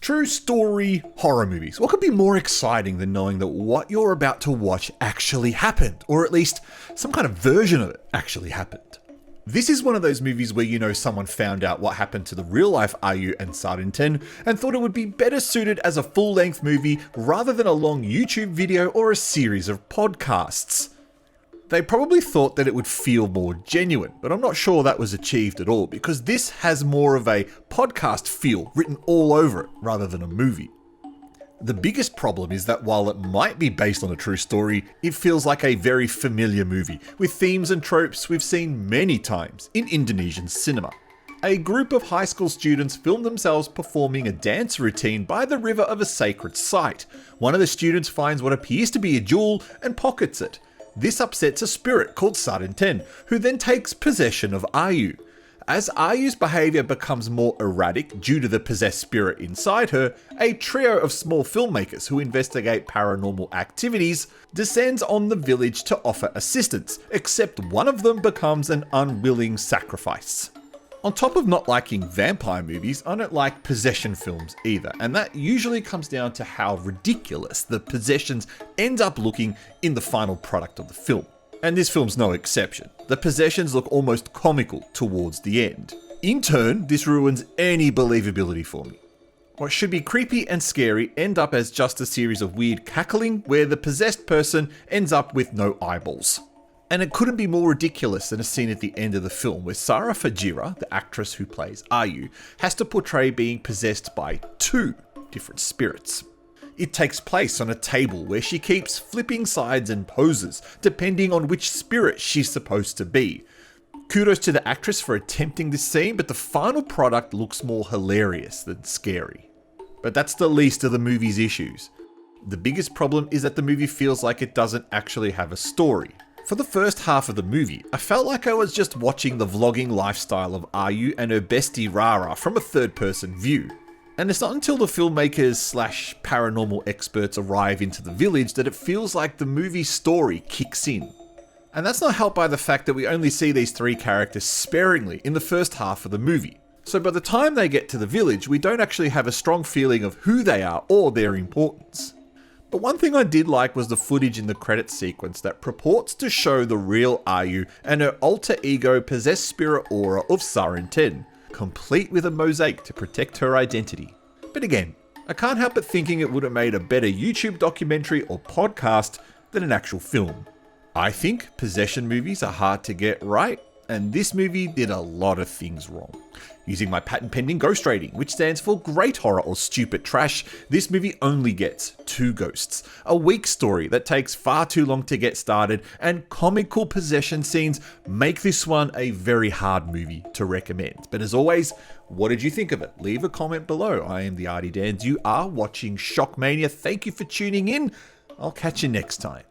True story horror movies. What could be more exciting than knowing that what you're about to watch actually happened, or at least some kind of version of it actually happened? This is one of those movies where you know someone found out what happened to the real-life Ayu and Sardi and thought it would be better suited as a full-length movie rather than a long YouTube video or a series of podcasts. They probably thought that it would feel more genuine, but I'm not sure that was achieved at all because this has more of a podcast feel written all over it rather than a movie. The biggest problem is that while it might be based on a true story, it feels like a very familiar movie with themes and tropes we've seen many times in Indonesian cinema. A group of high school students film themselves performing a dance routine by the river of a sacred site. One of the students finds what appears to be a jewel and pockets it. This upsets a spirit called Sardi, who then takes possession of Ayu. As Ayu's behaviour becomes more erratic due to the possessed spirit inside her, a trio of small filmmakers who investigate paranormal activities descends on the village to offer assistance, except one of them becomes an unwilling sacrifice. On top of not liking vampire movies, I don't like possession films either, and that usually comes down to how ridiculous the possessions end up looking in the final product of the film. And this film's no exception. The possessions look almost comical towards the end. In turn, this ruins any believability for me. What should be creepy and scary end up as just a series of weird cackling where the possessed person ends up with no eyeballs. And it couldn't be more ridiculous than a scene at the end of the film where Sara Fajira, the actress who plays Ayu, has to portray being possessed by two different spirits. It takes place on a table where she keeps flipping sides and poses, depending on which spirit she's supposed to be. Kudos to the actress for attempting this scene, but the final product looks more hilarious than scary. But that's the least of the movie's issues. The biggest problem is that the movie feels like it doesn't actually have a story. For the first half of the movie, I felt like I was just watching the vlogging lifestyle of Ayu and her bestie Rara from a third-person view. And it's not until the filmmakers / paranormal experts arrive into the village that it feels like the movie's story kicks in. And that's not helped by the fact that we only see these three characters sparingly in the first half of the movie. So by the time they get to the village, we don't actually have a strong feeling of who they are or their importance. But one thing I did like was the footage in the credits sequence that purports to show the real Ayu and her alter ego possessed spirit aura of Sardi, complete with a mosaic to protect her identity. But again, I can't help but thinking it would have made a better YouTube documentary or podcast than an actual film. I think possession movies are hard to get right, and this movie did a lot of things wrong. Using my patent pending ghost rating, which stands for great horror or stupid trash, this movie only gets 2 ghosts, a weak story that takes far too long to get started, and comical possession scenes make this one a very hard movie to recommend. But as always, what did you think of it? Leave a comment below. I am the Artie Dans. You are watching SHOCKMANIA. Thank you for tuning in. I'll catch you next time.